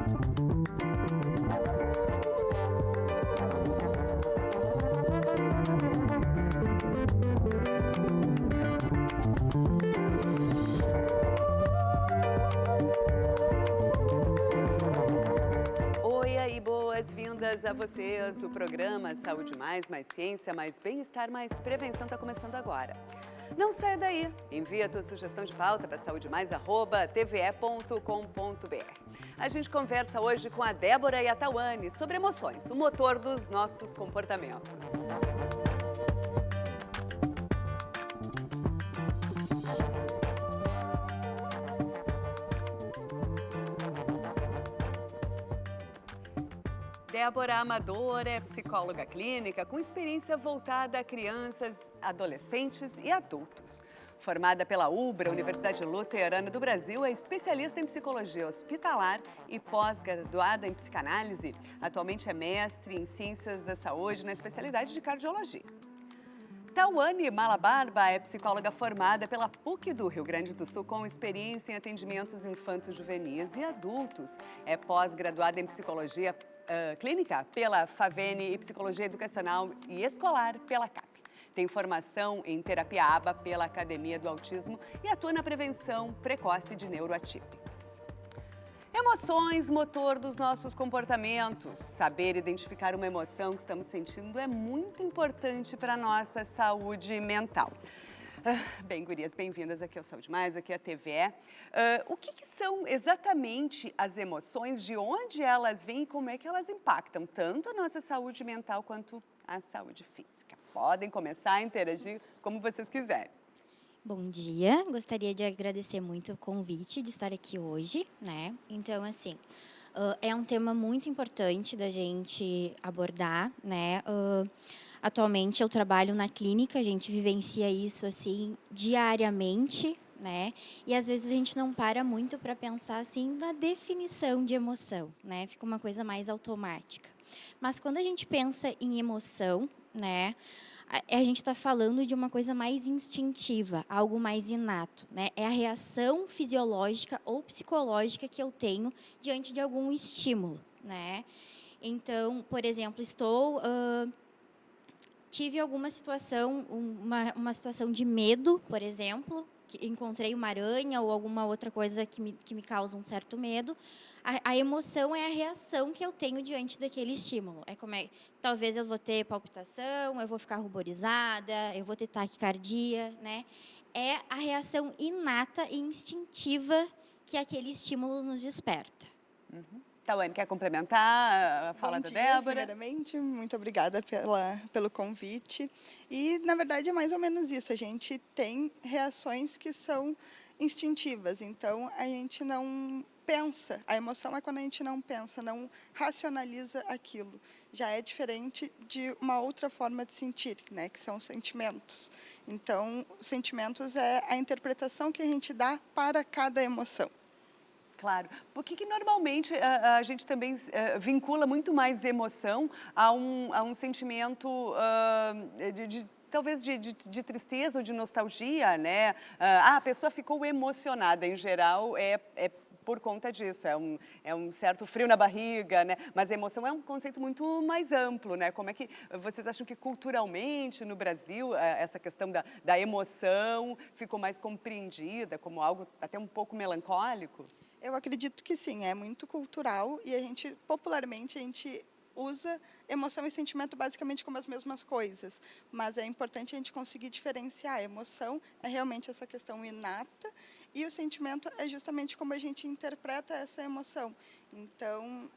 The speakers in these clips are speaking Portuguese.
Oi, aí, boas-vindas a vocês. O programa Saúde Mais Ciência, mais Bem-Estar, mais Prevenção está começando agora. Não saia daí. Envia a tua sugestão de pauta para saudemais@tve.com.br. A gente conversa hoje com a Débora e a Tawane sobre emoções, o motor dos nossos comportamentos. Débora Amador é psicóloga clínica com experiência voltada a crianças, adolescentes e adultos. Formada pela UBRA, Universidade Luterana do Brasil, é especialista em psicologia hospitalar e pós-graduada em psicanálise. Atualmente é mestre em ciências da saúde na especialidade de cardiologia. Tawane Malabarba é psicóloga formada pela PUC do Rio Grande do Sul com experiência em atendimentos infanto-juvenis e adultos. É pós-graduada em psicologia clínica pela FAVENE e psicologia educacional e escolar pela CAP. Tem formação em terapia ABA pela Academia do Autismo e atua na prevenção precoce de neuroatípicos. Emoções, motor dos nossos comportamentos. Saber identificar uma emoção que estamos sentindo é muito importante para a nossa saúde mental. Bem, gurias, bem-vindas aqui ao Saúde Mais, aqui à TVE. O que são exatamente as emoções, de onde elas vêm e como é que elas impactam tanto a nossa saúde mental quanto a saúde física? Podem começar a interagir como vocês quiserem. Bom dia, gostaria de agradecer muito o convite de estar aqui hoje, né? Então, assim, é um tema muito importante da gente abordar, né? Atualmente eu trabalho na clínica, a gente vivencia isso, assim, diariamente, né? E às vezes a gente não para muito para pensar, assim, na definição de emoção, né? Fica uma coisa mais automática. Mas quando a gente pensa em emoção, né? A gente está falando de uma coisa mais instintiva, algo mais inato, né? É a reação fisiológica ou psicológica que eu tenho diante de algum estímulo, né? Então, por exemplo, tive alguma situação, uma situação de medo, por exemplo, que encontrei uma aranha ou alguma outra coisa que me causa um certo medo. A emoção é a reação que eu tenho diante daquele estímulo. Talvez eu vou ter palpitação, eu vou ficar ruborizada, eu vou ter taquicardia, né? É a reação inata e instintiva que aquele estímulo nos desperta. Tawane, quer complementar a fala da Débora? Primeiramente, muito obrigada pelo convite. E, na verdade, é mais ou menos isso. A gente tem reações que são instintivas, então a gente não pensa. A emoção é quando a gente não pensa, não racionaliza aquilo. Já é diferente de uma outra forma de sentir, né, que são os sentimentos. Então, os sentimentos é a interpretação que a gente dá para cada emoção. Claro. Por que normalmente a gente também vincula muito mais emoção a um sentimento talvez de tristeza ou de nostalgia, né? A pessoa ficou emocionada, em geral, é por conta disso, é um certo frio na barriga, né? Mas a emoção é um conceito muito mais amplo, né? Como é que vocês acham que culturalmente no Brasil essa questão da emoção ficou mais compreendida como algo até um pouco melancólico? Eu acredito que sim, é muito cultural e popularmente, a gente usa emoção e sentimento basicamente como as mesmas coisas, mas é importante a gente conseguir diferenciar. A emoção é realmente essa questão inata e o sentimento é justamente como a gente interpreta essa emoção. Então,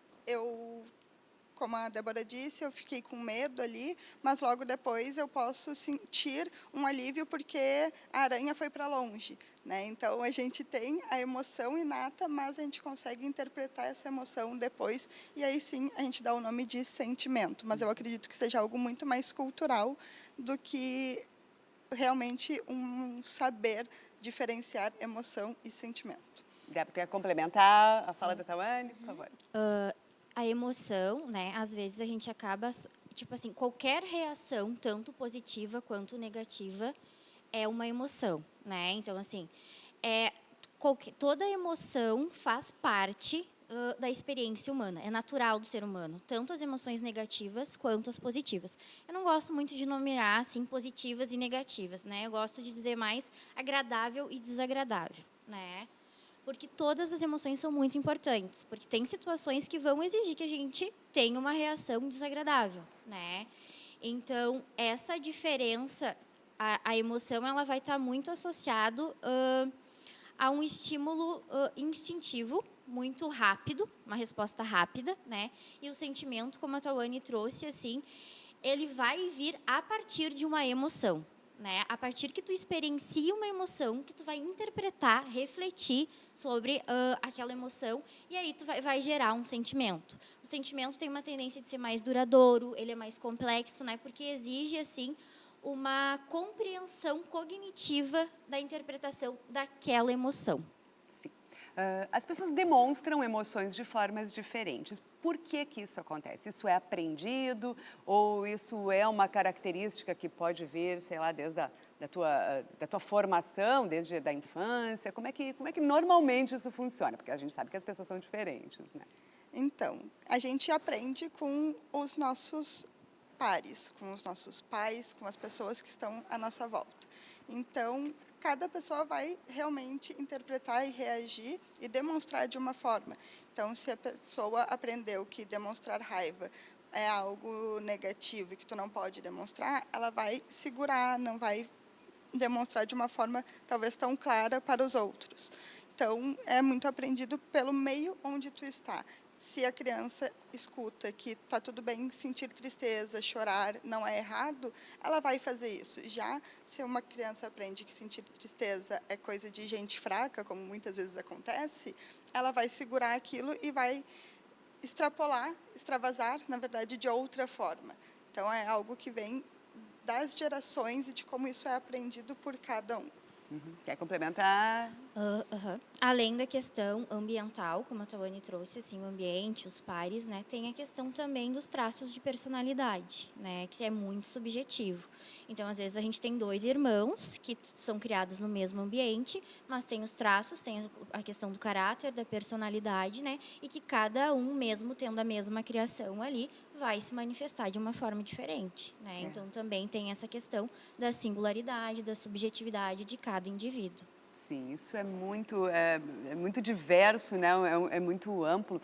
como a Débora disse, eu fiquei com medo ali, mas logo depois eu posso sentir um alívio porque a aranha foi para longe, né? Então, a gente tem a emoção inata, mas a gente consegue interpretar essa emoção depois e aí sim a gente dá o nome de sentimento. Mas eu acredito que seja algo muito mais cultural do que realmente um saber diferenciar emoção e sentimento. Débora, quer complementar a fala da Tawane, por favor? A emoção, né, às vezes a gente acaba, tipo assim, qualquer reação, tanto positiva quanto negativa, é uma emoção, né? Então, assim, toda emoção faz parte da experiência humana, é natural do ser humano, tanto as emoções negativas quanto as positivas. Eu não gosto muito de nomear assim positivas e negativas, né? Eu gosto de dizer mais agradável e desagradável, né? Porque todas as emoções são muito importantes, porque tem situações que vão exigir que a gente tenha uma reação desagradável, né? Então, essa diferença, a emoção, ela vai estar muito associado a um estímulo instintivo, muito rápido, uma resposta rápida, né? E o sentimento, como a Tawane trouxe, assim, ele vai vir a partir de uma emoção, né? A partir que tu experiencia uma emoção, que tu vai interpretar, refletir sobre aquela emoção, e aí tu vai gerar um sentimento. O sentimento tem uma tendência de ser mais duradouro, ele é mais complexo, né? Porque exige, assim, uma compreensão cognitiva da interpretação daquela emoção. Sim. As pessoas demonstram emoções de formas diferentes. Por que isso acontece? Isso é aprendido ou isso é uma característica que pode vir, sei lá, desde da tua formação, desde a infância? Como é que normalmente isso funciona? Porque a gente sabe que as pessoas são diferentes, né? Então, a gente aprende com os nossos pares, com os nossos pais, com as pessoas que estão à nossa volta. Então, cada pessoa vai realmente interpretar e reagir e demonstrar de uma forma. Então, se a pessoa aprendeu que demonstrar raiva é algo negativo e que tu não pode demonstrar, ela vai segurar, não vai demonstrar de uma forma talvez tão clara para os outros. Então, é muito aprendido pelo meio onde tu está. Se a criança escuta que está tudo bem sentir tristeza, chorar, não é errado, ela vai fazer isso. Já se uma criança aprende que sentir tristeza é coisa de gente fraca, como muitas vezes acontece, ela vai segurar aquilo e vai extrapolar, extravasar, na verdade, de outra forma. Então, é algo que vem das gerações e de como isso é aprendido por cada um. Quer complementar? Além da questão ambiental, como a Tawane trouxe, assim, o ambiente, os pares, né, tem a questão também dos traços de personalidade, né, que é muito subjetivo. Então, às vezes, a gente tem 2 irmãos que são criados no mesmo ambiente, mas tem os traços, tem a questão do caráter, da personalidade, né, e que cada um, mesmo tendo a mesma criação ali, vai se manifestar de uma forma diferente, né? Então, também tem essa questão da singularidade, da subjetividade de cada indivíduo. Sim, isso é muito diverso, né? É muito amplo.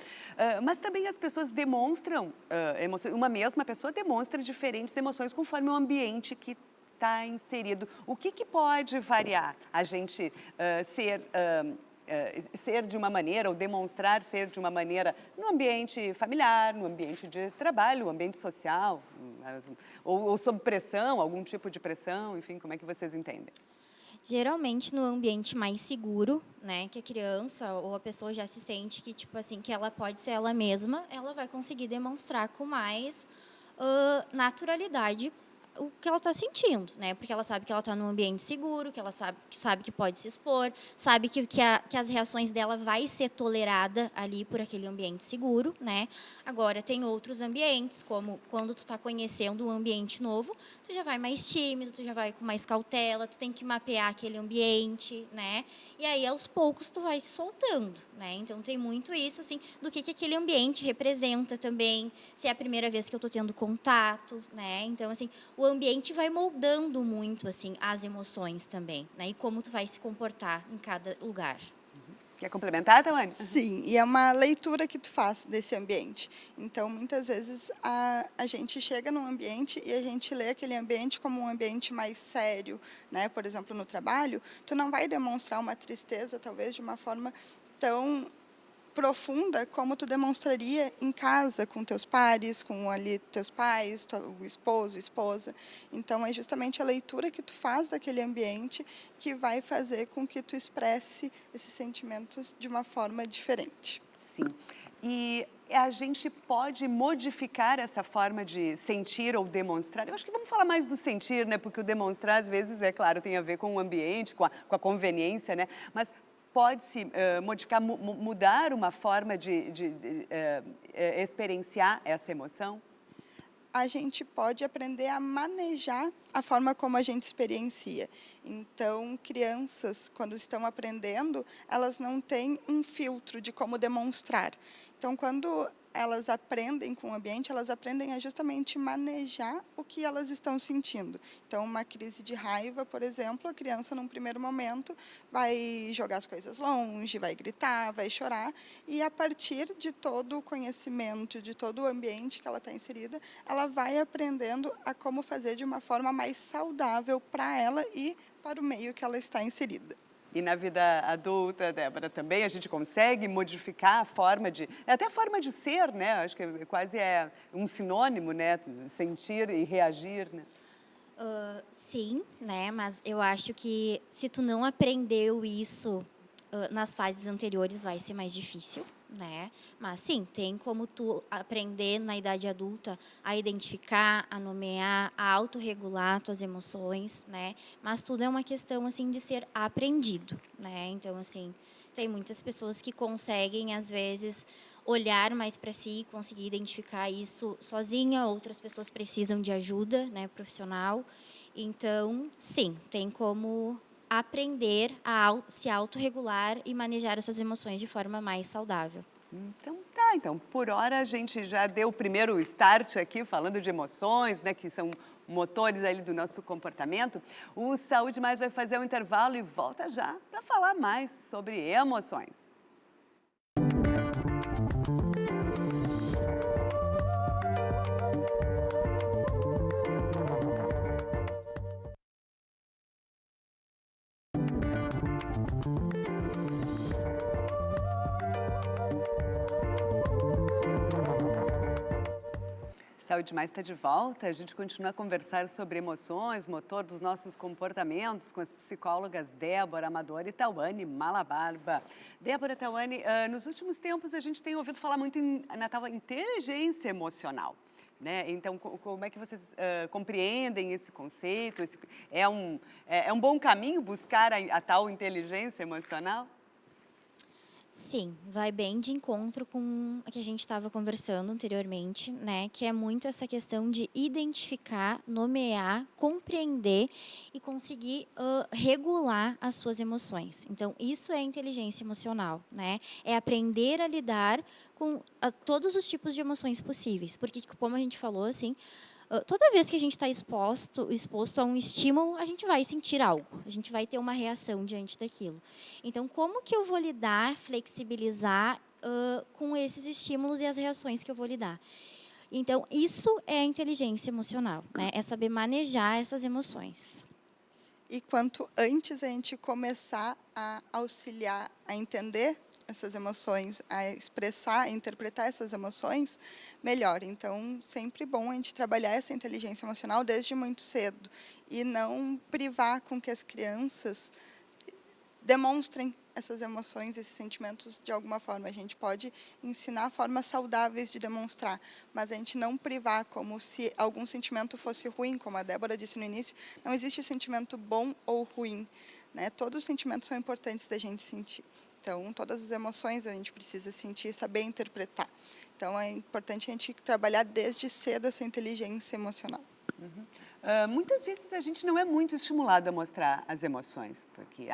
Mas também as pessoas demonstram emoções. Uma mesma pessoa demonstra diferentes emoções conforme o ambiente que está inserido. O que pode variar a gente ser de uma maneira ou demonstrar ser de uma maneira no ambiente familiar, no ambiente de trabalho, no ambiente social, ou sob pressão, algum tipo de pressão, enfim, como é que vocês entendem? Geralmente no ambiente mais seguro, né, que a criança ou a pessoa já se sente que tipo assim que ela pode ser ela mesma, ela vai conseguir demonstrar com mais naturalidade o que ela está sentindo, né? Porque ela sabe que ela está num ambiente seguro, que ela sabe que pode se expor, sabe que as reações dela vai ser tolerada ali por aquele ambiente seguro, né? Agora tem outros ambientes, como quando tu está conhecendo um ambiente novo, tu já vai mais tímido, tu já vai com mais cautela, tu tem que mapear aquele ambiente, né? E aí aos poucos tu vai se soltando, né? Então tem muito isso assim do que aquele ambiente representa também, se é a primeira vez que eu estou tendo contato, né? Então assim, o ambiente vai moldando muito assim as emoções também, né? E como tu vai se comportar em cada lugar. Quer complementar, Tawane? Sim, e é uma leitura que tu faz desse ambiente. Então, muitas vezes, a gente chega num ambiente e a gente lê aquele ambiente como um ambiente mais sério, né? Por exemplo, no trabalho, tu não vai demonstrar uma tristeza, talvez, de uma forma tão profunda como tu demonstraria em casa com teus pares, com ali teus pais, o esposo, esposa. Então é justamente a leitura que tu faz daquele ambiente que vai fazer com que tu expresse esses sentimentos de uma forma diferente. Sim. E a gente pode modificar essa forma de sentir ou demonstrar. Eu acho que vamos falar mais do sentir, né? Porque o demonstrar, às vezes, é claro, tem a ver com o ambiente, com a conveniência, né? Mas pode-se modificar, mudar uma forma de experienciar essa emoção? a gente pode aprender a manejar a forma como a gente experiencia. Então, crianças, quando estão aprendendo, elas não têm um filtro de como demonstrar. Então, quando elas aprendem com o ambiente, elas aprendem a justamente manejar o que elas estão sentindo. Então, uma crise de raiva, por exemplo, a criança, num primeiro momento, vai jogar as coisas longe, vai gritar, vai chorar, e a partir de todo o conhecimento, de todo o ambiente que ela está inserida, ela vai aprendendo a como fazer de uma forma mais saudável para ela e para o meio que ela está inserida. E na vida adulta, Débora, também a gente consegue modificar a forma de... Até a forma de ser, né? Acho que quase é um sinônimo, né? Sentir e reagir, né? Sim, né? Mas eu acho que se tu não aprendeu isso nas fases anteriores, vai ser mais difícil, né? Mas sim, tem como tu aprender na idade adulta a identificar, a nomear, a autorregular tuas emoções, né? Mas tudo é uma questão, assim, de ser aprendido, né? Então, assim, tem muitas pessoas que conseguem, às vezes, olhar mais para si, conseguir identificar isso sozinha, outras pessoas precisam de ajuda, né, profissional. Então, sim, tem como aprender a se autorregular e manejar as suas emoções de forma mais saudável. Então tá, então por hora a gente já deu o primeiro start aqui falando de emoções, né, que são motores ali do nosso comportamento. O Saúde Mais vai fazer um intervalo e volta já para falar mais sobre emoções. Saúde Mais está de volta. A gente continua a conversar sobre emoções, motor dos nossos comportamentos, com as psicólogas Débora Amador e Tawane Malabarba. Débora, Tawane, nos últimos tempos a gente tem ouvido falar muito na tal inteligência emocional, né? Então, como é que vocês compreendem esse conceito? É um bom caminho buscar a tal inteligência emocional? Sim, vai bem de encontro com o que a gente estava conversando anteriormente, né? Que é muito essa questão de identificar, nomear, compreender e conseguir regular as suas emoções. Então, isso é inteligência emocional, né? É aprender a lidar com todos os tipos de emoções possíveis. Porque, como a gente falou, assim, toda vez que a gente está exposto a um estímulo, a gente vai sentir algo, a gente vai ter uma reação diante daquilo. Então, como que eu vou lidar, flexibilizar com esses estímulos e as reações que eu vou lidar? Então, isso é a inteligência emocional, né? É saber manejar essas emoções. E quanto antes a gente começar a auxiliar a entender essas emoções, a expressar, a interpretar essas emoções, melhor. Então, sempre bom a gente trabalhar essa inteligência emocional desde muito cedo e não privar com que as crianças demonstrem essas emoções, esses sentimentos de alguma forma. A gente pode ensinar formas saudáveis de demonstrar, mas a gente não privar como se algum sentimento fosse ruim, como a Débora disse no início, não existe sentimento bom ou ruim, né? Todos os sentimentos são importantes da gente sentir. Então, todas as emoções a gente precisa sentir e saber interpretar. Então, é importante a gente trabalhar desde cedo essa inteligência emocional. Muitas vezes a gente não é muito estimulado a mostrar as emoções, porque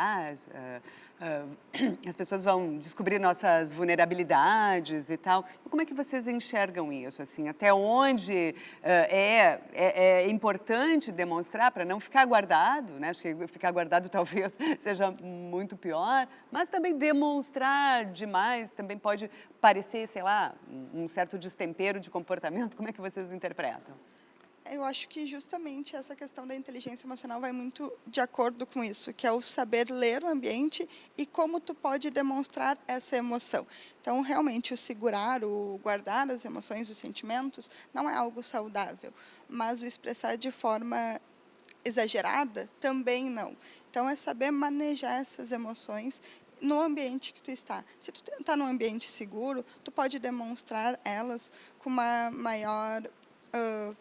as pessoas vão descobrir nossas vulnerabilidades e tal. Como é que vocês enxergam isso? Assim, até onde é importante demonstrar para não ficar guardado, né? Acho que ficar guardado talvez seja muito pior, mas também demonstrar demais também pode parecer, sei lá, um certo destempero de comportamento. Como é que vocês interpretam? Eu acho que justamente essa questão da inteligência emocional vai muito de acordo com isso, que é o saber ler o ambiente e como tu pode demonstrar essa emoção. Então, realmente, o segurar, o guardar as emoções, os sentimentos, não é algo saudável, mas o expressar de forma exagerada também não. Então, é saber manejar essas emoções no ambiente que tu está. Se tu está num ambiente seguro, tu pode demonstrar elas com uma maior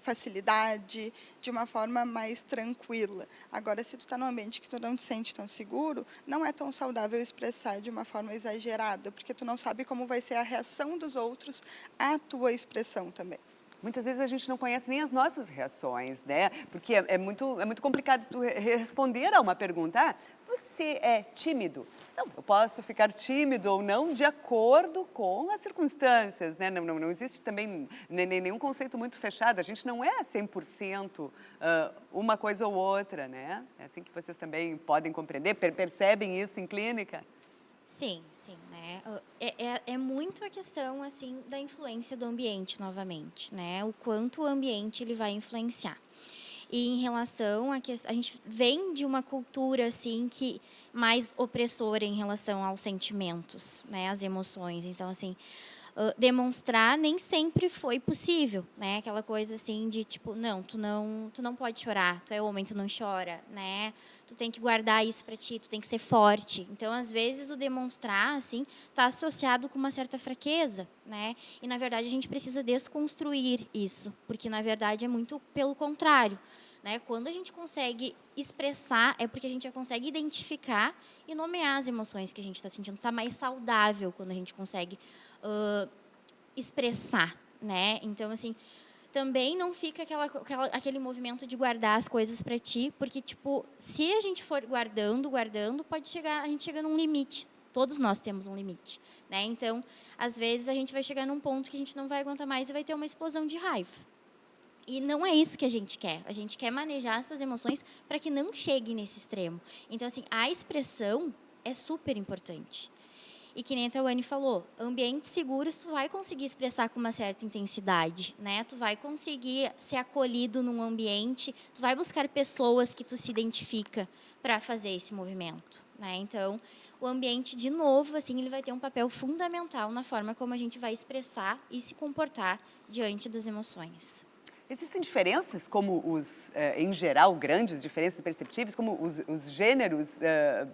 facilidade, de uma forma mais tranquila. Agora, se tu está num ambiente que tu não te sente tão seguro, não é tão saudável expressar de uma forma exagerada, porque tu não sabe como vai ser a reação dos outros à tua expressão também. Muitas vezes a gente não conhece nem as nossas reações, né? Porque é muito complicado tu responder a uma pergunta. Ah, você é tímido? Não, eu posso ficar tímido ou não de acordo com as circunstâncias, né? Não existe também nenhum conceito muito fechado. A gente não é 100% uma coisa ou outra, né? É assim que vocês também podem compreender, percebem isso em clínica? Sim, sim, né? É muito a questão, assim, da influência do ambiente, novamente, né? O quanto o ambiente ele vai influenciar. E em relação a que a gente vem de uma cultura, assim, que mais opressora em relação aos sentimentos, né? Às emoções. Então, assim, demonstrar nem sempre foi possível, né? Aquela coisa assim de tipo, não, tu não pode chorar, tu é homem, tu não chora, né? Tu tem que guardar isso para ti, tu tem que ser forte. Então, às vezes o demonstrar assim está associado com uma certa fraqueza, né? E na verdade a gente precisa desconstruir isso, porque na verdade é muito pelo contrário, né? Quando a gente consegue expressar, é porque a gente já consegue identificar e nomear as emoções que a gente está sentindo. Está mais saudável quando a gente consegue expressar, né? Então, assim, também não fica aquele movimento de guardar as coisas para ti, porque, tipo, se a gente for guardando, pode chegar, a gente chega num limite. Todos nós temos um limite, né? Então, às vezes, a gente vai chegar num ponto que a gente não vai aguentar mais e vai ter uma explosão de raiva. E não é isso que a gente quer. A gente quer manejar essas emoções para que não chegue nesse extremo. Então, assim, a expressão é super importante. E que nem a Tawane falou, ambientes seguros tu vai conseguir expressar com uma certa intensidade, né? Tu vai conseguir ser acolhido num ambiente, tu vai buscar pessoas que tu se identifica para fazer esse movimento, né? Então, o ambiente, de novo, assim, ele vai ter um papel fundamental na forma como a gente vai expressar e se comportar diante das emoções. Existem diferenças, como em geral, grandes diferenças perceptíveis, como os gêneros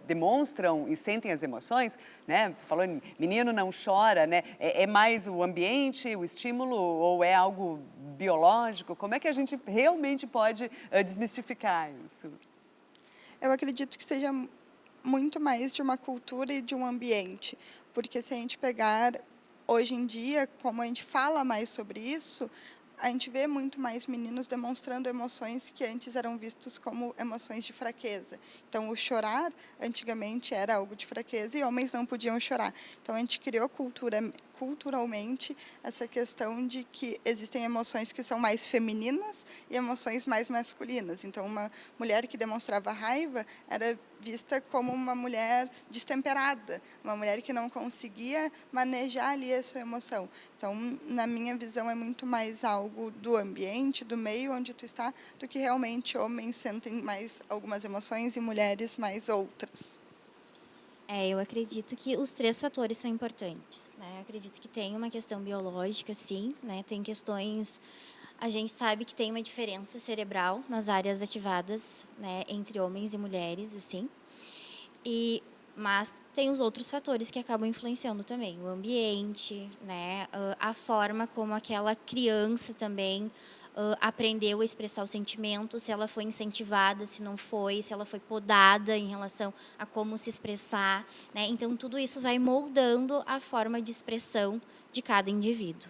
demonstram e sentem as emoções, né? Tu falou, menino não chora, né? É mais o ambiente, o estímulo, ou é algo biológico? Como é que a gente realmente pode desmistificar isso? Eu acredito que seja muito mais de uma cultura e de um ambiente, porque se a gente pegar hoje em dia, como a gente fala mais sobre isso, a gente vê muito mais meninos demonstrando emoções que antes eram vistos como emoções de fraqueza. Então, o chorar antigamente era algo de fraqueza e homens não podiam chorar. Então, a gente criou culturalmente essa questão de que existem emoções que são mais femininas e emoções mais masculinas. Então, uma mulher que demonstrava raiva era vista como uma mulher destemperada, uma mulher que não conseguia manejar ali a sua emoção. Então, na minha visão, é muito mais algo do ambiente, do meio onde tu está, do que realmente homens sentem mais algumas emoções e mulheres mais outras. Eu acredito que os 3 fatores são importantes, né? Eu acredito que tem uma questão biológica, sim, né? Tem questões, a gente sabe que tem uma diferença cerebral nas áreas ativadas, né, entre homens e mulheres, assim. Mas tem os outros fatores que acabam influenciando também, o ambiente, né, a forma como aquela criança também aprendeu a expressar o sentimento, se ela foi incentivada, se não foi, se ela foi podada em relação a como se expressar, né? Então tudo isso vai moldando a forma de expressão de cada indivíduo.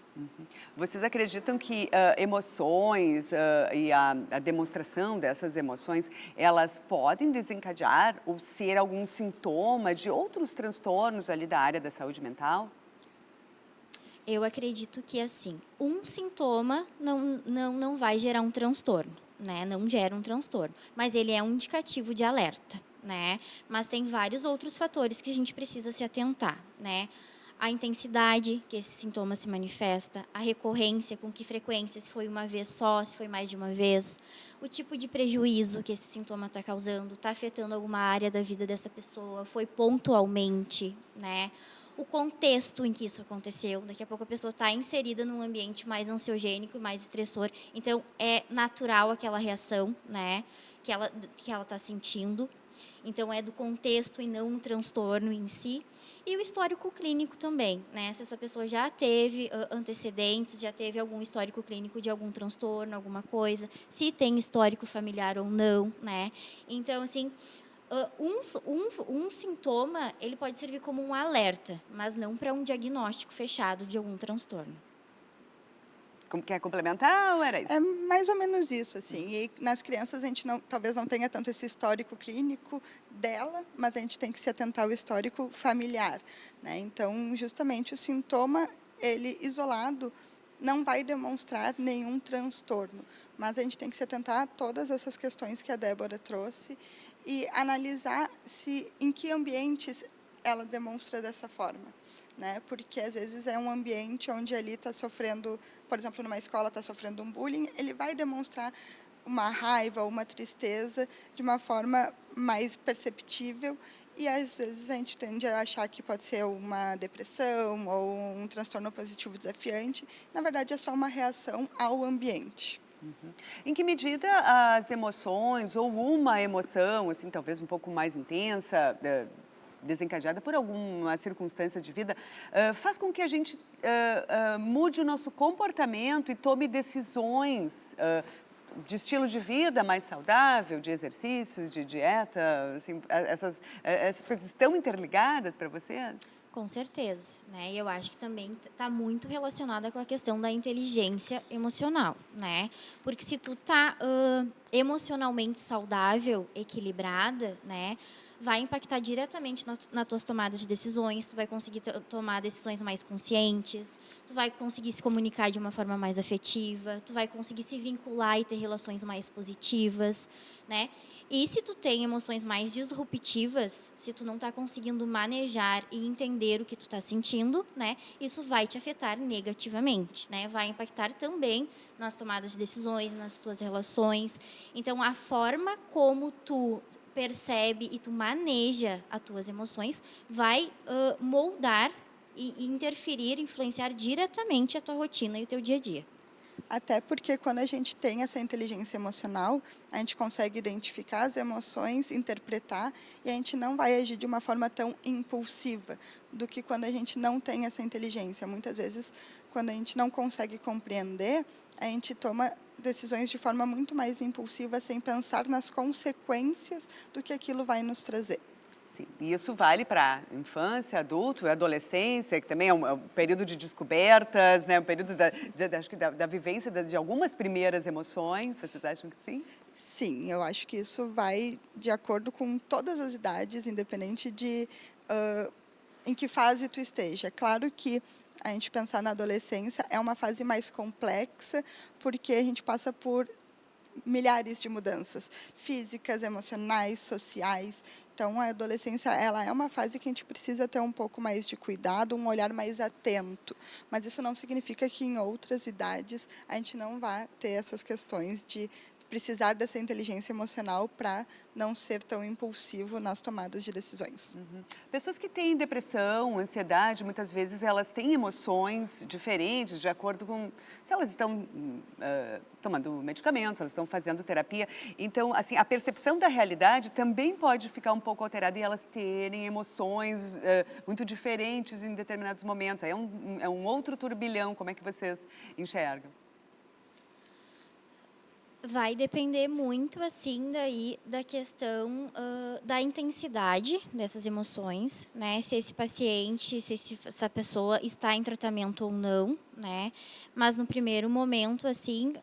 Vocês acreditam que emoções e a demonstração dessas emoções, elas podem desencadear ou ser algum sintoma de outros transtornos ali da área da saúde mental? Eu acredito que, assim, um sintoma não vai gerar um transtorno, né? Não gera um transtorno, mas ele é um indicativo de alerta, né? Mas tem vários outros fatores que a gente precisa se atentar, né? A intensidade que esse sintoma se manifesta, a recorrência, com que frequência, se foi uma vez só, se foi mais de uma vez, o tipo de prejuízo que esse sintoma está causando, está afetando alguma área da vida dessa pessoa, foi pontualmente, né? O contexto em que isso aconteceu. Daqui a pouco a pessoa está inserida num ambiente mais ansiogênico, mais estressor. Então, é natural aquela reação, né, que ela está sentindo. Então, é do contexto e não um transtorno em si. E o histórico clínico também, né? Se essa pessoa já teve antecedentes, já teve algum histórico clínico de algum transtorno, alguma coisa, se tem histórico familiar ou não, né? Então, assim, um sintoma, ele pode servir como um alerta, mas não para um diagnóstico fechado de algum transtorno. Quer complementar ou era isso? É mais ou menos isso, assim. E nas crianças a gente talvez não tenha tanto esse histórico clínico dela, mas a gente tem que se atentar ao histórico familiar, né? Então, justamente o sintoma, ele isolado, não vai demonstrar nenhum transtorno, mas a gente tem que se atentar a todas essas questões que a Débora trouxe e analisar em que ambientes ela demonstra dessa forma, né? Porque às vezes é um ambiente onde ali está sofrendo, por exemplo, numa escola está sofrendo um bullying, ele vai demonstrar uma raiva, uma tristeza de uma forma mais perceptível e às vezes a gente tende a achar que pode ser uma depressão ou um transtorno positivo desafiante. Na verdade, é só uma reação ao ambiente. Em que medida as emoções ou uma emoção, assim, talvez um pouco mais intensa, desencadeada por alguma circunstância de vida, faz com que a gente mude o nosso comportamento e tome decisões de estilo de vida mais saudável, de exercícios, de dieta, assim, essas coisas estão interligadas para vocês? Com certeza, né? E eu acho que também está muito relacionada com a questão da inteligência emocional, né? Porque se tu tá emocionalmente saudável, equilibrada, né? Vai impactar diretamente nas tuas tomadas de decisões, tu vai conseguir tomar decisões mais conscientes, tu vai conseguir se comunicar de uma forma mais afetiva, tu vai conseguir se vincular e ter relações mais positivas, né? E se tu tem emoções mais disruptivas, se tu não está conseguindo manejar e entender o que tu está sentindo, né, isso vai te afetar negativamente, né, vai impactar também nas tomadas de decisões, nas tuas relações. Então, a forma como tu percebe e tu maneja as tuas emoções vai moldar e interferir, influenciar diretamente a tua rotina e o teu dia a dia. Até porque quando a gente tem essa inteligência emocional, a gente consegue identificar as emoções, interpretar, e a gente não vai agir de uma forma tão impulsiva do que quando a gente não tem essa inteligência. Muitas vezes, quando a gente não consegue compreender, a gente toma decisões de forma muito mais impulsiva, sem pensar nas consequências do que aquilo vai nos trazer. Sim, e isso vale para infância, adulto, adolescência, que também é um período de descobertas, né? Um período acho que da vivência de algumas primeiras emoções. Vocês acham que sim? Sim, eu acho que isso vai de acordo com todas as idades, independente de em que fase tu esteja. Claro que a gente pensar na adolescência é uma fase mais complexa, porque a gente passa por milhares de mudanças físicas, emocionais, sociais. Então, a adolescência ela é uma fase que a gente precisa ter um pouco mais de cuidado, um olhar mais atento. Mas isso não significa que em outras idades a gente não vá ter essas questões de precisar dessa inteligência emocional para não ser tão impulsivo nas tomadas de decisões. Pessoas que têm depressão, ansiedade, muitas vezes elas têm emoções diferentes de acordo com se elas estão tomando medicamentos, elas estão fazendo terapia. Então, assim, a percepção da realidade também pode ficar um pouco alterada e elas terem emoções muito diferentes em determinados momentos. Aí é um outro turbilhão. Como é que vocês enxergam? Vai depender muito, assim, daí da questão da intensidade dessas emoções, né? Se esse paciente, se essa pessoa está em tratamento ou não, né? Mas no primeiro momento, assim,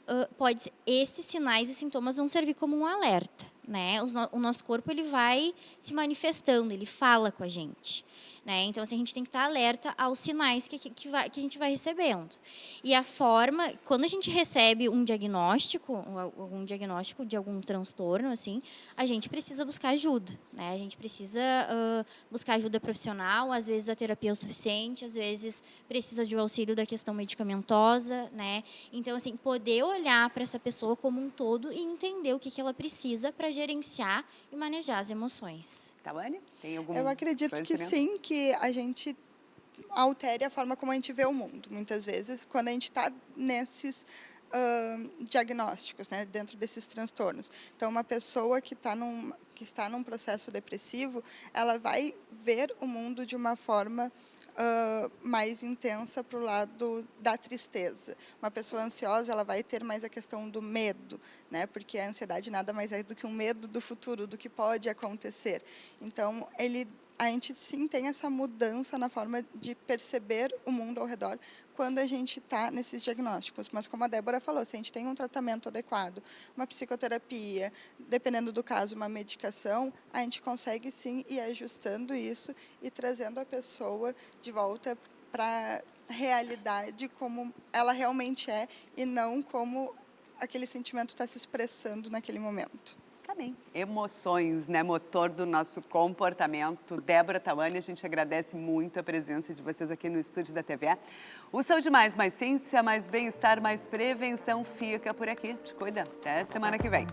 esses sinais e sintomas vão servir como um alerta, né? O nosso corpo, ele vai se manifestando, ele fala com a gente, né? Então, assim, a gente tem que estar alerta aos sinais que a gente vai recebendo. E a forma, quando a gente recebe um diagnóstico de algum transtorno, assim, a gente precisa buscar ajuda, né? A gente precisa buscar ajuda profissional, às vezes a terapia é o suficiente, às vezes precisa de um auxílio da questão medicamentosa, né? Então, assim, poder olhar para essa pessoa como um todo e entender o que ela precisa para gerenciar e manejar as emoções. Tawane, tem algum Eu acredito que sim, que a gente altere a forma como a gente vê o mundo, muitas vezes, quando a gente está nesses diagnósticos, né, dentro desses transtornos. Então, uma pessoa que está num processo depressivo, ela vai ver o mundo de uma forma mais intensa para o lado da tristeza. Uma pessoa ansiosa, ela vai ter mais a questão do medo, né, porque a ansiedade nada mais é do que um medo do futuro, do que pode acontecer. Então, ele a gente sim tem essa mudança na forma de perceber o mundo ao redor quando a gente está nesses diagnósticos. Mas como a Débora falou, se a gente tem um tratamento adequado, uma psicoterapia, dependendo do caso, uma medicação, a gente consegue sim ir ajustando isso e trazendo a pessoa de volta para a realidade como ela realmente é e não como aquele sentimento está se expressando naquele momento. Tá bem. Emoções, né? Motor do nosso comportamento. Débora Tawani, a gente agradece muito a presença de vocês aqui no estúdio da TVE. O Saúde mais ciência, mais bem-estar, mais prevenção fica por aqui. Te cuida. Até semana que vem.